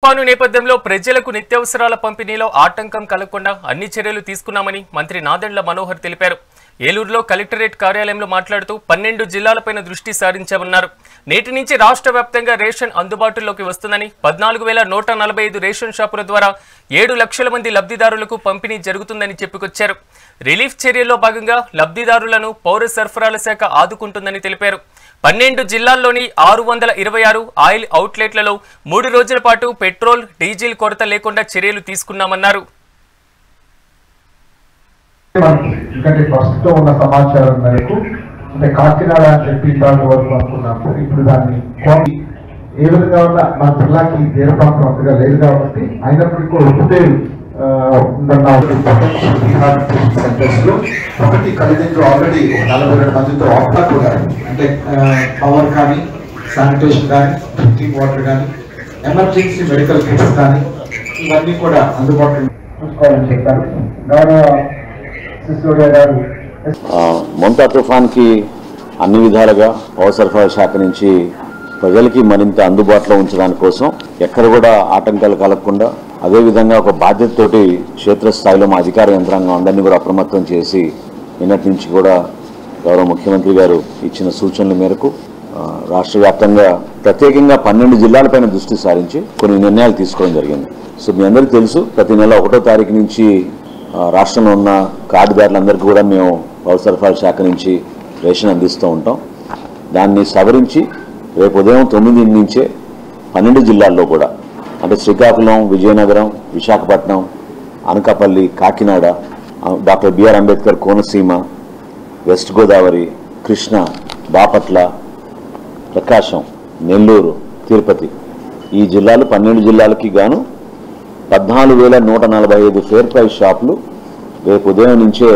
తుఫాను నేపథ్యంలో ప్రజలకు నిత్యావసరాల పంపిణీలో ఆటంకం కలగకుండా అన్ని చర్యలు తీసుకున్నామని మంత్రి నాదెండ్ల మనోహర్ తెలిపారు. ఏలూరులో కలెక్టరేట్ కార్యాలయంలో మాట్లాడుతూ 12 జిల్లాలపైన దృష్టి సారించామన్నారు. నేటి నుంచి రాష్ట్ర వ్యాప్తంగా రేషన్ అందుబాటులోకి వస్తుందని 14,145 రేషన్ షాపుల ద్వారా 7 లక్షల మంది లబ్ధిదారులకు పంపిణీ జరుగుతుందని చెప్పుకొచ్చారు. రిలీఫ్ చర్యల్లో భాగంగా లబ్ధిదారులను పౌర సరఫరాల శాఖ ఆదుకుంటుందని తెలిపారు. 12 జిల్లాల్లోని 626 ఆయిల్ అవుట్లెట్లలో 3 రోజుల పాటు పెట్రోల్, డీజిల్ కొరత లేకుండా చర్యలు తీసుకున్నామన్నారు. ఎందుకంటే ప్రస్తుతం ఉన్న సమాచారం మేరకు అంటే కాకినాడ అని చెప్పి వరకు అనుకున్నాము. ఇప్పుడు దాన్ని ఏ విధంగా ఉన్న మన జిల్లాకి తీర ప్రాంతం అంతగా లేదు కాబట్టి అయినప్పటికీ కూడా ఒకటి కలిదింట్లో ఆల్రెడీ 42 మందితో ఆఫ్లా కూడా అంటే పవర్ కానీ, శానిటేషన్ కానీ, డ్రింకింగ్ వాటర్ కానీ, ఎమర్జెన్సీ మెడికల్ కిట్స్ కానీ ఇవన్నీ కూడా అందుబాటులో చూసుకోవాలని చెప్పారు. మొంతా తుఫాన్కి అన్ని విధాలుగా పౌర సరఫరా శాఖ నుంచి ప్రజలకి మరింత అందుబాటులో ఉంచడానికి కోసం ఎక్కడ కూడా ఆటంకాలు కలగకుండా అదేవిధంగా ఒక బాధ్యతతోటి క్షేత్రస్థాయిలో మా అధికార యంత్రాంగం అందరినీ కూడా అప్రమత్తం చేసి నిన్నటి నుంచి కూడా గౌరవ ముఖ్యమంత్రి గారు ఇచ్చిన సూచనల మేరకు రాష్ట్ర వ్యాప్తంగా ప్రత్యేకంగా 12 జిల్లాలపైన దృష్టి సారించి కొన్ని నిర్ణయాలు తీసుకోవడం జరిగింది. సో మీ అందరికీ తెలుసు, ప్రతి నెల 1వ తారీఖు నుంచి రాష్ట్రంలో ఉన్న కార్డుదారులందరికీ కూడా మేము పౌర సరఫరా శాఖ నుంచి రేషన్ అందిస్తూ ఉంటాం. దాన్ని సవరించి రేపు ఉదయం 9 నుంచే 12 జిల్లాల్లో కూడా అంటే శ్రీకాకుళం, విజయనగరం, విశాఖపట్నం, అనకాపల్లి, కాకినాడ, డాక్టర్ బిఆర్ అంబేద్కర్ కోనసీమ, వెస్ట్ గోదావరి, కృష్ణా, బాపట్ల, ప్రకాశం, నెల్లూరు, తిరుపతి ఈ జిల్లాలు 12 జిల్లాలకి గాను 14,145 ఫేర్ ప్రైస్ షాపులు రేపు ఉదయం నుంచే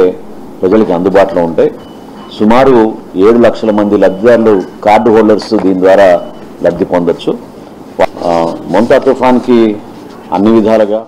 ప్రజలకు అందుబాటులో ఉంటాయి. సుమారు 7 లక్షల మంది లబ్ధిదారులు కార్డు హోల్డర్స్ దీని ద్వారా లబ్ధి పొందొచ్చు. మొంతా తుఫాన్కి అన్ని విధాలుగా